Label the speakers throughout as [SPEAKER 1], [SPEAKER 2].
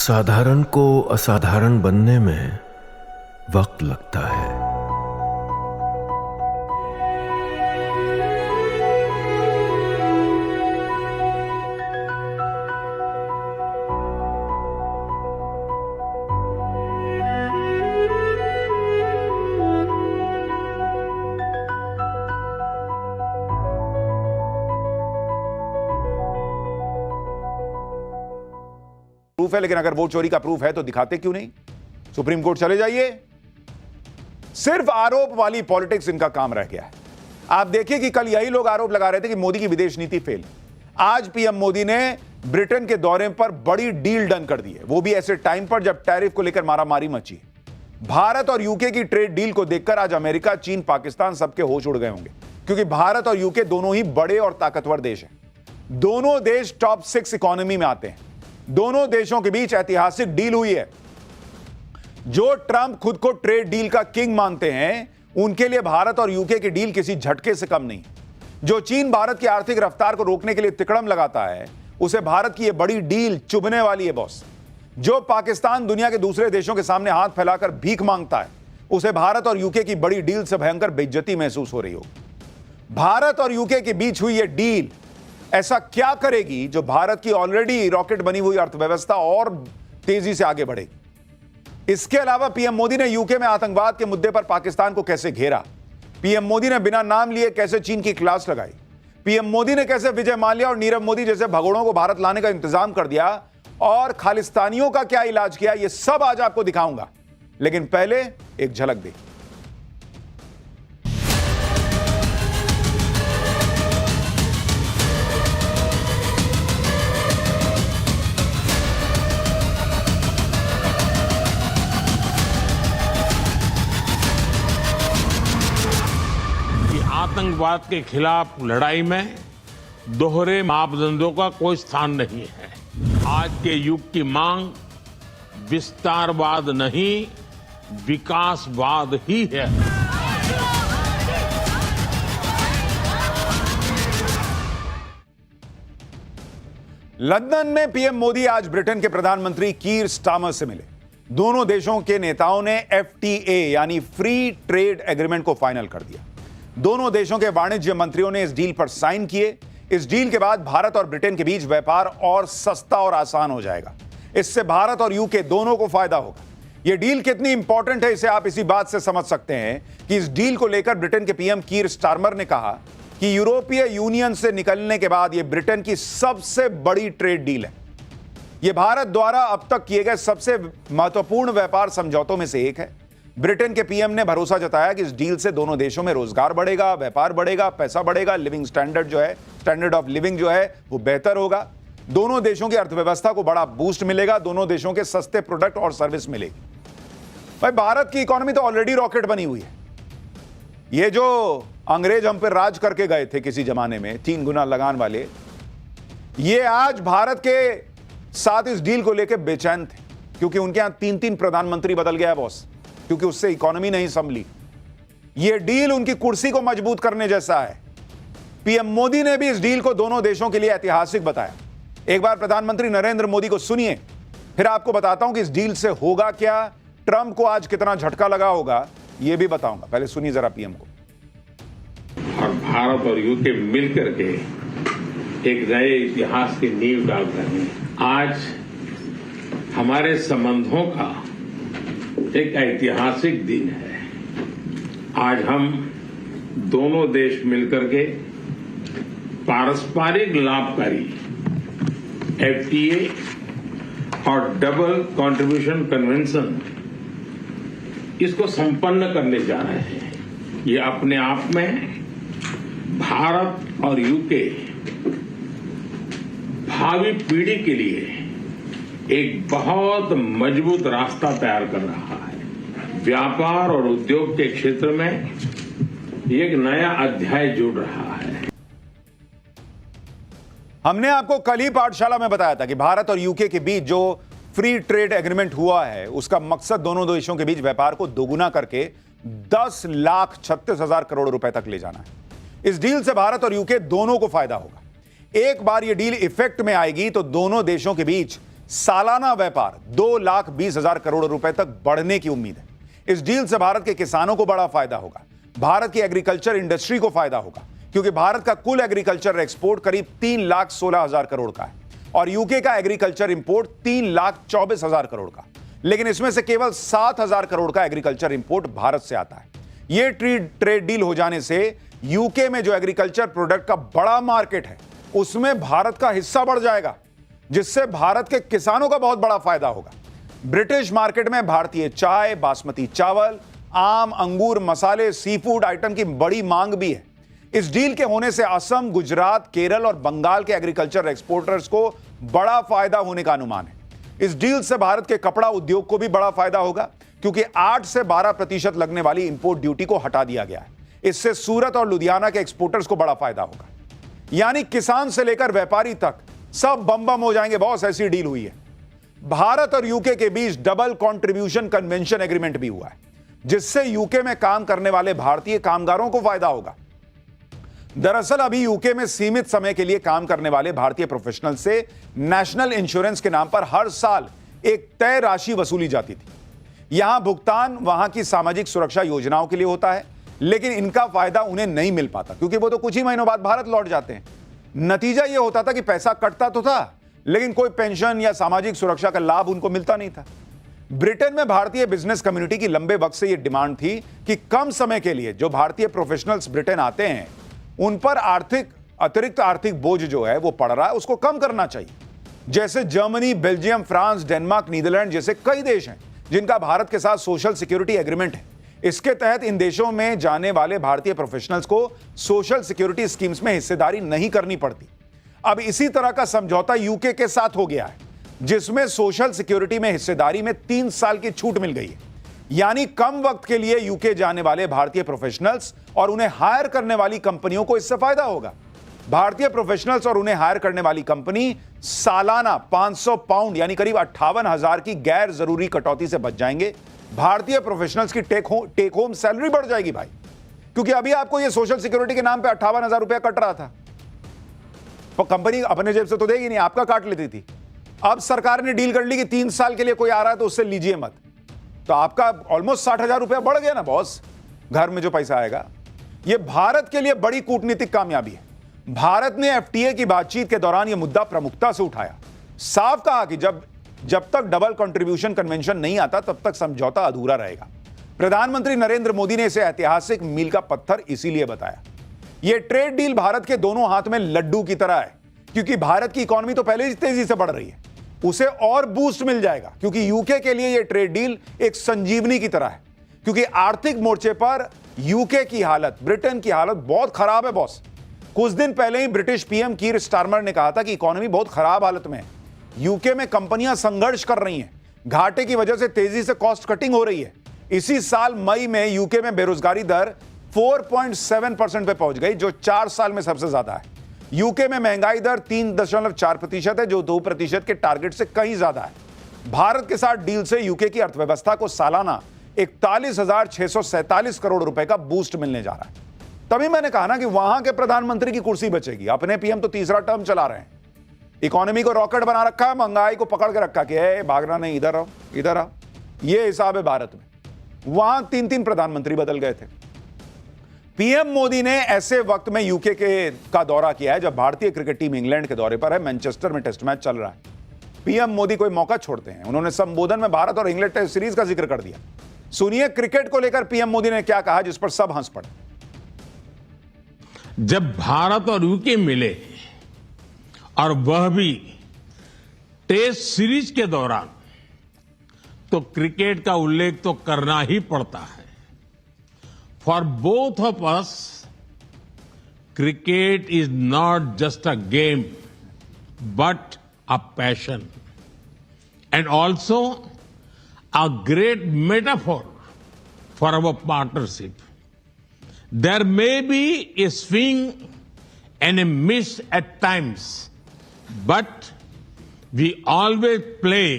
[SPEAKER 1] साधारण को असाधारण बनने में वक्त लगता है।
[SPEAKER 2] प्रूफ है, लेकिन अगर वोट चोरी का प्रूफ है तो दिखाते क्यों नहीं? सुप्रीम कोर्ट चले जाइए। सिर्फ आरोप वाली पॉलिटिक्स इनका काम रह गया है। आप देखिए कि कल यही लोग आरोप लगा रहे थे कि मोदी की विदेश नीति फेल। आज पीएम मोदी ने ब्रिटेन के दौरे पर बड़ी डील डन कर दी है, वो भी ऐसे टाइम पर जब टैरिफ को लेकर मारामारी मची। भारत और यूके की ट्रेड डील को देखकर आज अमेरिका, चीन, पाकिस्तान सबके होश उड़ गए होंगे, क्योंकि भारत और यूके दोनों ही बड़े और ताकतवर देश हैं। दोनों देश टॉप 6 इकोनॉमी में आते हैं। दोनों देशों के बीच ऐतिहासिक डील हुई है। जो ट्रंप खुद को ट्रेड डील का किंग मानते हैं, उनके लिए भारत और यूके की डील किसी झटके से कम नहीं। जो चीन भारत की आर्थिक रफ्तार को रोकने के लिए तिकड़म लगाता है, उसे भारत की यह बड़ी डील चुभने वाली है बॉस। जो पाकिस्तान दुनिया के दूसरे देशों के सामने हाथ फैलाकर भीख मांगता है, उसे भारत और यूके की बड़ी डील से भयंकर बेइज्जती महसूस हो रही हो। भारत और यूके के बीच हुई यह डील ऐसा क्या करेगी जो भारत की ऑलरेडी रॉकेट बनी हुई अर्थव्यवस्था और तेजी से आगे बढ़ेगी? इसके अलावा पीएम मोदी ने यूके में आतंकवाद के मुद्दे पर पाकिस्तान को कैसे घेरा? पीएम मोदी ने बिना नाम लिए कैसे चीन की क्लास लगाई? पीएम मोदी ने कैसे विजय माल्या और नीरव मोदी जैसे भगोड़ों को भारत लाने का इंतजाम कर दिया और खालिस्तानियों का क्या इलाज किया? यह सब आज आपको दिखाऊंगा, लेकिन पहले एक झलक दे।
[SPEAKER 3] आतंकवाद के खिलाफ लड़ाई में दोहरे मापदंडों का कोई स्थान नहीं है। आज के युग की मांग विस्तारवाद नहीं, विकासवाद ही है।
[SPEAKER 2] लंदन में पीएम मोदी आज ब्रिटेन के प्रधानमंत्री कीर स्टारमर से मिले। दोनों देशों के नेताओं ने FTA यानी फ्री ट्रेड एग्रीमेंट को फाइनल कर दिया। दोनों देशों के वाणिज्य मंत्रियों ने इस डील पर साइन किए। इस डील के बाद भारत और ब्रिटेन के बीच व्यापार और सस्ता और आसान हो जाएगा। इससे भारत और यूके दोनों को फायदा होगा। यह डील कितनी इंपॉर्टेंट है, इसे आप इसी बात से समझ सकते हैं कि इस डील को लेकर ब्रिटेन के पीएम कीर स्टारमर ने कहा कि यूरोपीय यूनियन से निकलने के बाद यह ब्रिटेन की सबसे बड़ी ट्रेड डील है। यह भारत द्वारा अब तक किए गए सबसे महत्वपूर्ण व्यापार समझौतों में से एक है। ब्रिटेन के पीएम ने भरोसा जताया कि इस डील से दोनों देशों में रोजगार बढ़ेगा, व्यापार बढ़ेगा, पैसा बढ़ेगा, लिविंग स्टैंडर्ड जो है, स्टैंडर्ड ऑफ लिविंग जो है वो बेहतर होगा। दोनों देशों की अर्थव्यवस्था को बड़ा बूस्ट मिलेगा। दोनों देशों के सस्ते प्रोडक्ट और सर्विस मिलेगी। भाई, भारत की इकोनॉमी तो ऑलरेडी रॉकेट बनी हुई है। ये जो अंग्रेज हम पे राज करके गए थे किसी जमाने में, 3 गुना लगान वाले, ये आज भारत के साथ इस डील को लेकर बेचैन थे, क्योंकि उनके यहां 3-3 प्रधानमंत्री बदल गया बॉस, क्योंकि उससे इकोनॉमी नहीं संभली। यह डील उनकी कुर्सी को मजबूत करने जैसा है। पीएम मोदी ने भी इस डील को दोनों देशों के लिए ऐतिहासिक बताया। एक बार प्रधानमंत्री नरेंद्र मोदी को सुनिए, फिर आपको बताता हूं कि इस डील से होगा क्या, ट्रंप को आज कितना झटका लगा होगा, यह भी बताऊंगा। पहले सुनिए जरा पीएम को।
[SPEAKER 3] और भारत और यूके मिलकर के एक नए इतिहास की नींव डाल रहे हैं। आज हमारे संबंधों का एक ऐतिहासिक दिन है। आज हम दोनों देश मिलकर के पारस्परिक लाभकारी FTA और डबल कंट्रीब्यूशन कन्वेंशन इसको संपन्न करने जा रहे हैं। ये अपने आप में भारत और यूके भावी पीढ़ी के लिए एक बहुत मजबूत रास्ता तैयार कर रहा है। व्यापार और उद्योग के क्षेत्र में एक नया अध्याय जुड़ रहा है।
[SPEAKER 2] हमने आपको कल ही पाठशाला में बताया था कि भारत और यूके के बीच जो फ्री ट्रेड एग्रीमेंट हुआ है, उसका मकसद दोनों देशों के बीच व्यापार को दोगुना करके 10,36,000 करोड़ रुपए तक ले जाना है। इस डील से भारत और यूके दोनों को फायदा होगा। एक बार यह डील इफेक्ट में आएगी तो दोनों देशों के बीच सालाना व्यापार 2,20,000 करोड़ रुपए तक बढ़ने की उम्मीद है। इस डील से भारत के किसानों को बड़ा फायदा होगा, भारत की एग्रीकल्चर इंडस्ट्री को फायदा होगा, क्योंकि भारत का कुल एग्रीकल्चर एक्सपोर्ट करीब 3,16,000 करोड़ का है और यूके का एग्रीकल्चर इंपोर्ट 3,24,000 करोड़ का। लेकिन इसमें से केवल 7,000 करोड़ का एग्रीकल्चर इंपोर्ट भारत से आता है। यह ट्रेड डील हो जाने से यूके में जो एग्रीकल्चर प्रोडक्ट का बड़ा मार्केट है उसमें भारत का हिस्सा बढ़ जाएगा, जिससे भारत के किसानों का बहुत बड़ा फायदा होगा। ब्रिटिश मार्केट में भारतीय चाय, बासमती चावल, आम, अंगूर, मसाले, सी फूड आइटम की बड़ी मांग भी है। इस डील के होने से असम, गुजरात, केरल और बंगाल के एग्रीकल्चर एक्सपोर्टर्स को बड़ा फायदा होने का अनुमान है। इस डील से भारत के कपड़ा उद्योग को भी बड़ा फायदा होगा, क्योंकि 8 से 12% लगने वाली इंपोर्ट ड्यूटी को हटा दिया गया है। इससे सूरत और लुधियाना के एक्सपोर्टर्स को बड़ा फायदा होगा। यानी किसान से लेकर व्यापारी तक सब बम बम हो जाएंगे बॉस, ऐसी डील हुई है। भारत और यूके के बीच डबल कंट्रीब्यूशन कन्वेंशन एग्रीमेंट भी हुआ है, जिससे यूके में काम करने वाले भारतीय कामगारों को फायदा होगा। दरअसल अभी यूके में सीमित समय के लिए काम करने वाले भारतीय प्रोफेशनल से नेशनल इंश्योरेंस के नाम पर हर साल एक तय राशि वसूली जाती थी। यहां भुगतान वहां की सामाजिक सुरक्षा योजनाओं के लिए होता है, लेकिन इनका फायदा उन्हें नहीं मिल पाता, क्योंकि वो तो कुछ ही महीनों बाद भारत लौट जाते हैं। नतीजा यह होता था कि पैसा कटता तो था, लेकिन कोई पेंशन या सामाजिक सुरक्षा का लाभ उनको मिलता नहीं था। ब्रिटेन में भारतीय बिजनेस कम्युनिटी की लंबे वक्त से यह डिमांड थी कि कम समय के लिए जो भारतीय प्रोफेशनल्स ब्रिटेन आते हैं उन पर अतिरिक्त आर्थिक बोझ जो है वो पड़ रहा है, उसको कम करना चाहिए। जैसे Germany, Belgium, France, Denmark, Netherlands जैसे कई देश हैं जिनका भारत के साथ सोशल सिक्योरिटी एग्रीमेंट है। इसके तहत इन देशों में जाने वाले भारतीय प्रोफेशनल्स को सोशल सिक्योरिटी स्कीम्स में हिस्सेदारी नहीं करनी पड़ती। अब इसी तरह का समझौता यूके के साथ हो गया है, जिसमें सोशल सिक्योरिटी में हिस्सेदारी में 3 साल की छूट मिल गई है। यानी कम वक्त के लिए यूके जाने वाले भारतीय प्रोफेशनल्स और उन्हें हायर करने वाली कंपनियों को इससे फायदा होगा। भारतीय प्रोफेशनल्स और उन्हें हायर करने वाली कंपनी सालाना 500 पाउंड यानी करीब 58,000 की गैर जरूरी कटौती से बच जाएंगे। भारतीय प्रोफेशनल्स की टेक होम सैलरी बढ़ जाएगी भाई, क्योंकि अभी आपको यह सोशल सिक्योरिटी के नाम पे 58,000 रुपया कट रहा था, तो कंपनी अपने जेब से तो देगी नहीं, आपका काट लेती थी। अब सरकार ने डील कर ली कि 3 साल के लिए कोई आ रहा है तो उससे लीजिए मत, तो आपका ऑलमोस्ट 60,000 रुपया बढ़ गया ना बॉस, घर में जो पैसा आएगा। यह भारत के लिए बड़ी कूटनीतिक कामयाबी है। भारत ने एफटीए की बातचीत के दौरान यह मुद्दा प्रमुखता से उठाया, साफ कहा कि जब तक डबल कंट्रीब्यूशन कन्वेंशन नहीं आता तब तक समझौता अधूरा रहेगा। प्रधानमंत्री नरेंद्र मोदी ने इसे ऐतिहासिक मील का पत्थर इसीलिए बताया। यह ट्रेड डील भारत के दोनों हाथ में लड्डू की तरह है, क्योंकि भारत की इकोनॉमी तो पहले ही तेजी से बढ़ रही है, उसे और बूस्ट मिल जाएगा। क्योंकि यूके के लिए यह ट्रेड डील एक संजीवनी की तरह है, क्योंकि आर्थिक मोर्चे पर यूके की हालत, ब्रिटेन की हालत बहुत खराब है बॉस। कुछ दिन पहले ही ब्रिटिश पीएम कीर स्टारमर ने कहा था कि इकोनॉमी बहुत खराब हालत में है। यूके में कंपनियां संघर्ष कर रही हैं, घाटे की वजह से तेजी से कॉस्ट कटिंग हो रही है। इसी साल मई में यूके में बेरोजगारी दर 4.7% पे पहुंच गई, जो 4 साल में सबसे ज्यादा है। यूके में महंगाई दर 3.4% है, जो 2% के टारगेट से कहीं ज्यादा है। भारत के साथ डील से यूके की अर्थव्यवस्था को सालाना 41,647 करोड़ रुपए का बूस्ट मिलने जा रहा है। तभी मैंने कहा ना कि वहां के प्रधानमंत्री की कुर्सी बचेगी। अपने पीएम तो तीसरा टर्म चला रहे हैं, इकोनॉमी को रॉकेट बना रखा है, महंगाई को पकड़ के रखा कि भागना नहीं, इधर आओ इधर आओ। यह हिसाब है भारत में। वहां 3 प्रधानमंत्री बदल गए थे। पीएम मोदी ने ऐसे वक्त में यूके का दौरा किया है जब भारतीय क्रिकेट टीम इंग्लैंड के दौरे पर है। मैनचेस्टर में टेस्ट मैच चल रहा है। पीएम मोदी कोई मौका छोड़ते हैं। उन्होंने संबोधन में भारत और इंग्लैंड टेस्ट सीरीज का जिक्र कर दिया। सुनिए क्रिकेट को लेकर पीएम मोदी ने क्या कहा, जिस पर सब हंस पड़े।
[SPEAKER 3] जब भारत और यूके मिले और वह भी टेस्ट सीरीज के दौरान, तो क्रिकेट का उल्लेख तो करना ही पड़ता है। For both of us, cricket is not just a game but a passion and also a great metaphor for our partnership. There may be a swing and a miss at times, but we always play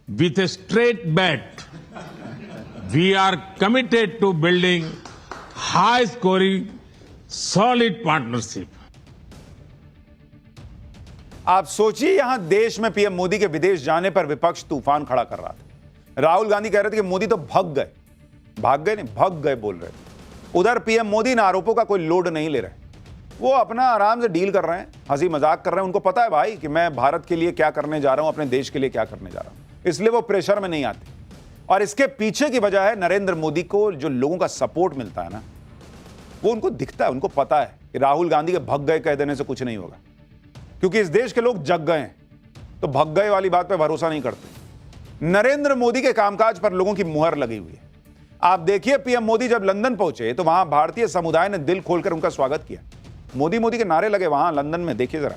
[SPEAKER 3] with a straight bat. We are committed to building high-scoring, solid partnership.
[SPEAKER 2] आप सोचिए, यहां देश में PM Modi के विदेश जाने पर विपक्ष तूफान खड़ा कर रहा था। राहुल गांधी कह रहे थे कि मोदी तो भाग गए नहीं, भाग गए बोल रहे थे। उधर पीएम मोदी इन आरोपों का कोई लोड नहीं ले रहे, वो अपना आराम से डील कर रहे हैं, हंसी मजाक कर रहे हैं। उनको पता है भाई कि मैं भारत के लिए क्या करने जा रहा हूं, अपने देश के लिए क्या करने जा रहा हूं, इसलिए वो प्रेशर में नहीं आते। और इसके पीछे की वजह है नरेंद्र मोदी को जो लोगों का सपोर्ट मिलता है ना, वो उनको दिखता है, उनको पता है कि राहुल गांधी के भग गए कह देने से कुछ नहीं होगा, क्योंकि इस देश के लोग जग गए हैं, तो भग गए वाली बात पे भरोसा नहीं करते। नरेंद्र मोदी के कामकाज पर लोगों की मुहर लगी हुई है। आप देखिए, पीएम मोदी जब लंदन पहुंचे तो वहां भारतीय समुदाय ने दिल खोलकर उनका स्वागत किया। मोदी मोदी के नारे लगे वहां लंदन में, देखिए जरा।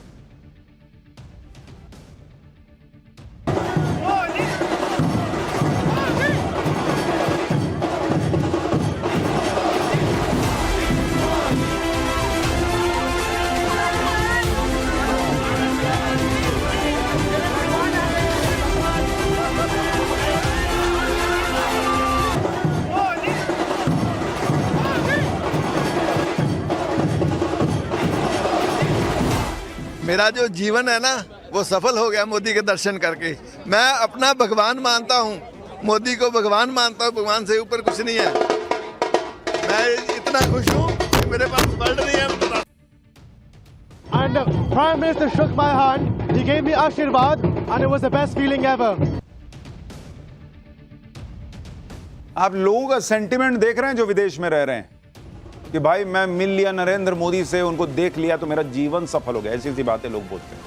[SPEAKER 4] मेरा जो जीवन है ना वो सफल हो गया मोदी के दर्शन करके। मैं अपना भगवान मानता हूँ, मोदी को भगवान मानता हूँ, भगवान से ऊपर कुछ नहीं है। मैं इतना खुश हूँ कि मेरे पास वर्ड नहीं है।
[SPEAKER 5] And the Prime Minister shook my hand, he gave me Ashirwad and it was the best feeling ever.
[SPEAKER 2] आप लोगों का सेंटिमेंट देख रहे हैं जो विदेश में रह रहे हैं कि भाई मैं मिल लिया नरेंद्र मोदी से, उनको देख लिया तो मेरा जीवन सफल हो गया, ऐसी ऐसी बातें लोग बोलते हैं।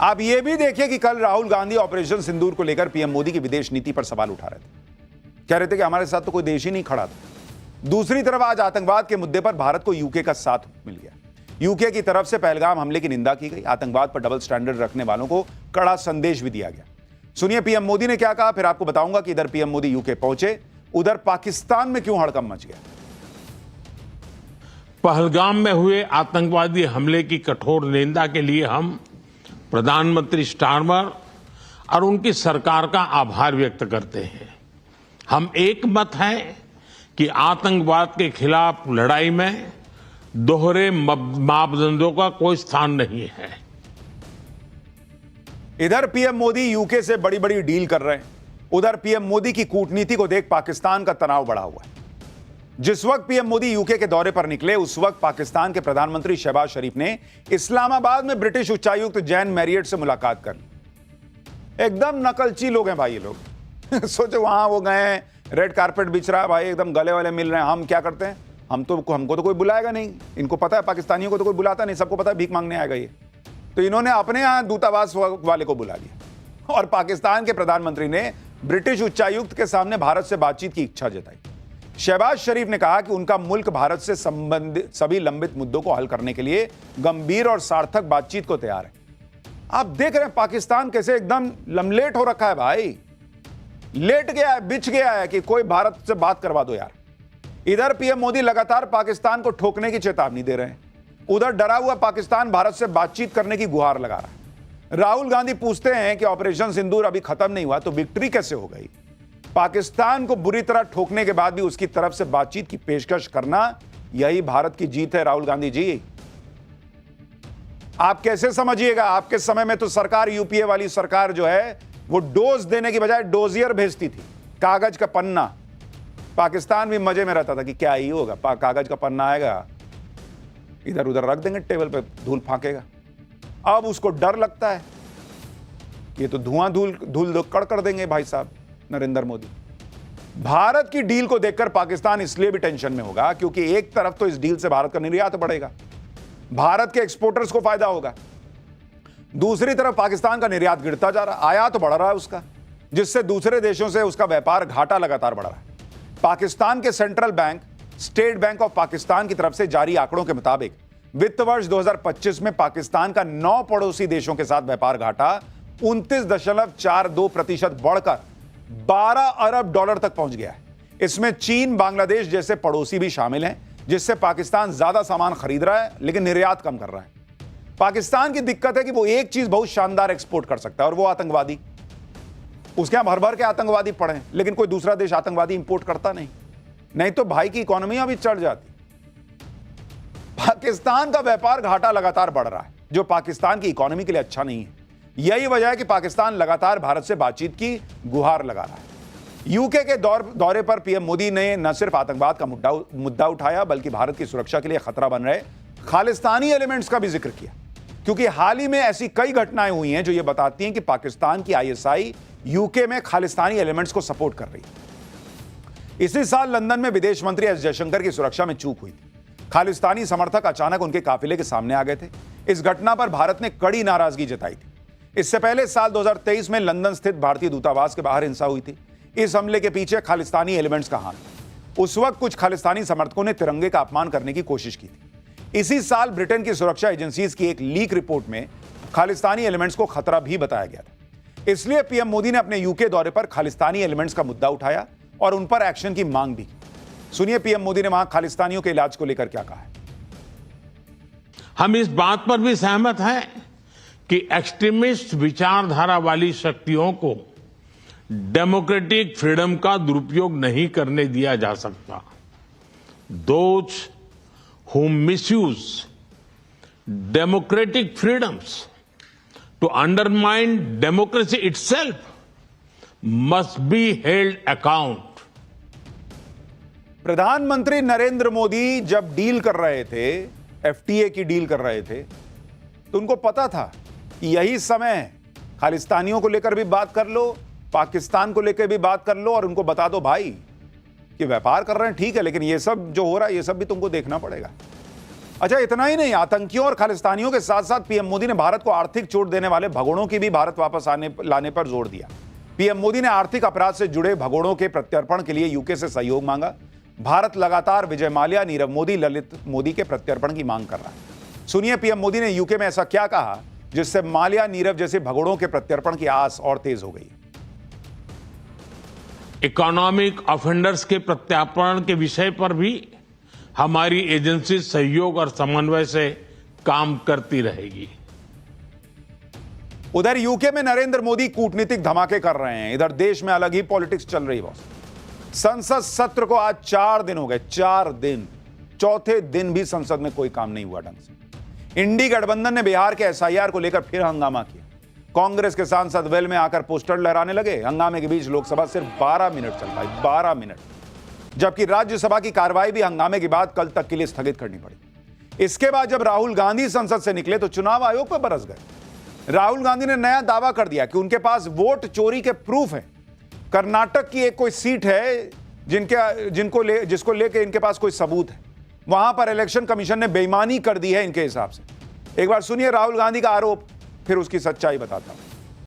[SPEAKER 2] आप ये भी देखिए कि कल राहुल गांधी ऑपरेशन सिंदूर को लेकर पीएम मोदी की विदेश नीति पर सवाल उठा रहे थे, कह रहे थे कि हमारे साथ तो कोई देश ही नहीं खड़ा था। दूसरी तरफ आज आतंकवाद के मुद्दे पर भारत को यूके का साथ मिल गया। यूके की तरफ से पहलगाम हमले की निंदा की गई, आतंकवाद पर डबल स्टैंडर्ड रखने वालों को कड़ा संदेश भी दिया गया। सुनिए पीएम मोदी ने क्या कहा, फिर आपको बताऊंगा कि इधर पीएम मोदी यूके पहुंचे, उधर पाकिस्तान में क्यों हड़कंप मच गया।
[SPEAKER 3] पहलगाम में हुए आतंकवादी हमले की कठोर निंदा के लिए हम प्रधानमंत्री स्टारमर और उनकी सरकार का आभार व्यक्त करते हैं। हम एक मत हैं कि आतंकवाद के खिलाफ लड़ाई में दोहरे मापदंडों का कोई स्थान नहीं है।
[SPEAKER 2] इधर पीएम मोदी यूके से बड़ी बड़ी डील कर रहे हैं, उधर पीएम मोदी की कूटनीति को देख पाकिस्तान का तनाव बढ़ा हुआ है। जिस वक्त पीएम मोदी यूके के दौरे पर निकले, उस वक्त पाकिस्तान के प्रधानमंत्री शहबाज शरीफ ने इस्लामाबाद में ब्रिटिश उच्चायुक्त जैन मैरियट से मुलाकात कर ली। एकदम नकलची लोग हैं भाई ये लोग। सोचो वहां वो गए, रेड कारपेट बिछ रहा है भाई, एकदम गले वाले मिल रहे हैं। हम क्या करते हैं, हमको तो कोई बुलाएगा नहीं। इनको पता है पाकिस्तानियों को तो कोई बुलाता नहीं, सबको पता है भीख मांगने आएगा ये। तो इन्होंने अपने यहां दूतावास वाले को बुला लिया और पाकिस्तान के प्रधानमंत्री ने ब्रिटिश उच्चायुक्त के सामने भारत से बातचीत की इच्छा जताई। शहबाज शरीफ ने कहा कि उनका मुल्क भारत से संबंधित सभी लंबित मुद्दों को हल करने के लिए गंभीर और सार्थक बातचीत को तैयार है। आप देख रहे हैं पाकिस्तान कैसे एकदम लमलेट हो रखा है भाई, लेट गया है, बिछ गया है कि कोई भारत से बात करवा दो यार। इधर पीएम मोदी लगातार पाकिस्तान को ठोकने की चेतावनी दे रहे हैं, उधर डरा हुआ पाकिस्तान भारत से बातचीत करने की गुहार लगा रहा है। राहुल गांधी पूछते हैं कि ऑपरेशन सिंदूर अभी खत्म नहीं हुआ तो विक्ट्री कैसे हो गई। पाकिस्तान को बुरी तरह ठोकने के बाद भी उसकी तरफ से बातचीत की पेशकश करना, यही भारत की जीत है राहुल गांधी जी। आप कैसे समझिएगा, आपके समय में तो सरकार, यूपीए वाली सरकार जो है, वो डोज देने की बजाय डोजियर भेजती थी, कागज का पन्ना। पाकिस्तान भी मजे में रहता था कि क्या ही होगा, कागज का पन्ना आएगा, इधर उधर रख देंगे टेबल पे, धूल फांकेगा। अब उसको डर लगता है कि ये तो धुआं धूल कड़ कर देंगे भाई साहब नरेंद्र मोदी। भारत की डील को देखकर पाकिस्तान इसलिए भी टेंशन में होगा क्योंकि एक तरफ तो इस डील से भारत का निर्यात बढ़ेगा, भारत के एक्सपोर्टर्स को फायदा होगा, दूसरी तरफ पाकिस्तान का निर्यात गिरता जा रहा, आयात बढ़ रहा है उसका, जिससे दूसरे देशों से उसका व्यापार घाटा लगातार बढ़ रहा है। पाकिस्तान के central bank state bank of Pakistan की तरफ से जारी आंकड़ों के मुताबिक वित्त वर्ष 2025 में पाकिस्तान का 9 पड़ोसी देशों के साथ व्यापार घाटा 29.42% बढ़कर 12 अरब डॉलर तक पहुंच गया है। इसमें चीन, बांग्लादेश जैसे पड़ोसी भी शामिल हैं, जिससे पाकिस्तान ज्यादा सामान खरीद रहा है लेकिन निर्यात कम कर रहा है। पाकिस्तान की दिक्कत है कि वो एक चीज बहुत शानदार एक्सपोर्ट कर सकता है और वो आतंकवादी। उसके यहां भर भर के आतंकवादी पड़े हैं, लेकिन कोई दूसरा देश आतंकवादी इंपोर्ट करता नहीं तो भाई की इकोनॉमी अभी चढ़ जाती। पाकिस्तान का व्यापार घाटा लगातार बढ़ रहा है, जो पाकिस्तान की इकोनॉमी के लिए अच्छा नहीं है। यही वजह है कि पाकिस्तान लगातार भारत से बातचीत की गुहार लगा रहा है। यूके के दौरे पर पीएम मोदी ने न सिर्फ आतंकवाद का मुद्दा उठाया, बल्कि भारत की सुरक्षा के लिए खतरा बन रहे खालिस्तानी एलिमेंट्स का भी जिक्र किया, क्योंकि हाल ही में ऐसी कई घटनाएं हुई हैं जो ये बताती हैं कि पाकिस्तान की आईएसआई यूके में खालिस्तानी एलिमेंट्स को सपोर्ट कर रही है। इसी साल लंदन में विदेश मंत्री एस जयशंकर की सुरक्षा में चूक हुई थी। खालिस्तानी समर्थक अचानक उनके काफिले के सामने आ गए थे। इस घटना पर भारत ने कड़ी नाराजगी जताई थी। इससे पहले साल 2023 में लंदन स्थित भारतीय दूतावास के बाहर हिंसा हुई थी। इस हमले के पीछे खालिस्तानी एलिमेंट्स का हाथ। उस वक्त कुछ खालिस्तानी समर्थकों ने तिरंगे का अपमान करने की कोशिश की थी। इसी साल ब्रिटेन की सुरक्षा एजेंसीज की एक लीक रिपोर्ट में खालिस्तानी एलिमेंट्स को खतरा भी बताया गया था। इसलिए पीएम मोदी ने अपने यूके दौरे पर खालिस्तानी एलिमेंट्स का मुद्दा उठाया और उन पर एक्शन की मांग भी की। सुनिए पीएम मोदी ने वहां खालिस्तानियों के इलाज को लेकर क्या कहा है।
[SPEAKER 3] हम इस बात पर भी सहमत हैं कि एक्सट्रीमिस्ट विचारधारा वाली शक्तियों को डेमोक्रेटिक फ्रीडम का दुरुपयोग नहीं करने दिया जा सकता। Those who misuse democratic freedoms to undermine democracy itself must be held account.
[SPEAKER 2] प्रधानमंत्री नरेंद्र मोदी जब डील कर रहे थे, एफटीए की डील कर रहे थे, तो उनको पता था कि यही समय है, खालिस्तानियों को लेकर भी बात कर लो, पाकिस्तान को लेकर भी बात कर लो और उनको बता दो भाई कि व्यापार कर रहे हैं ठीक है, लेकिन ये सब जो हो रहा है ये सब भी तुमको देखना पड़ेगा। अच्छा, इतना ही नहीं, आतंकियों और खालिस्तानियों के साथ साथ पीएम मोदी ने भारत को आर्थिक चोट देने वाले भगोड़ों की भी भारत वापस लाने पर जोर दिया। पीएम मोदी ने आर्थिक अपराध से जुड़े भगोड़ों के प्रत्यर्पण के लिए यूके से सहयोग मांगा। भारत लगातार विजय माल्या, नीरव मोदी, ललित मोदी के प्रत्यर्पण की मांग कर रहा है। सुनिए पीएम मोदी ने यूके में ऐसा क्या कहा जिससे माल्या, नीरव जैसे भगोड़ों के प्रत्यर्पण की आस और तेज हो गई।
[SPEAKER 3] इकोनॉमिक ऑफेंडर्स के प्रत्यार्पण के विषय पर भी हमारी एजेंसी सहयोग और समन्वय से काम करती रहेगी।
[SPEAKER 2] उधर यूके में नरेंद्र मोदी कूटनीतिक धमाके कर रहे हैं, इधर देश में अलग ही पॉलिटिक्स चल रही है। संसद सत्र को आज 4 दिन हो गए, 4 दिन। चौथे दिन भी संसद में कोई काम नहीं हुआ ढंग से। इंडी गठबंधन ने बिहार के एसआईआर को लेकर फिर हंगामा किया। कांग्रेस के सांसद वेल में आकर पोस्टर लहराने लगे। हंगामे के बीच लोकसभा सिर्फ 12 मिनट चल पाई, 12 मिनट, जबकि राज्यसभा की कार्रवाई भी हंगामे के बाद कल तक के लिए स्थगित करनी पड़ी। इसके बाद जब राहुल गांधी संसद से निकले तो चुनाव आयोग पर बरस गए। राहुल गांधी ने नया दावा कर दिया कि उनके पास वोट चोरी के प्रूफ हैं। कर्नाटक की एक कोई सीट है जिसको लेके इनके पास कोई सबूत है। वहां पर इलेक्शन कमीशन ने बेईमानी कर दी है इनके हिसाब से। एक बार सुनिए राहुल गांधी का आरोप, फिर उसकी सच्चाई बताता हूं।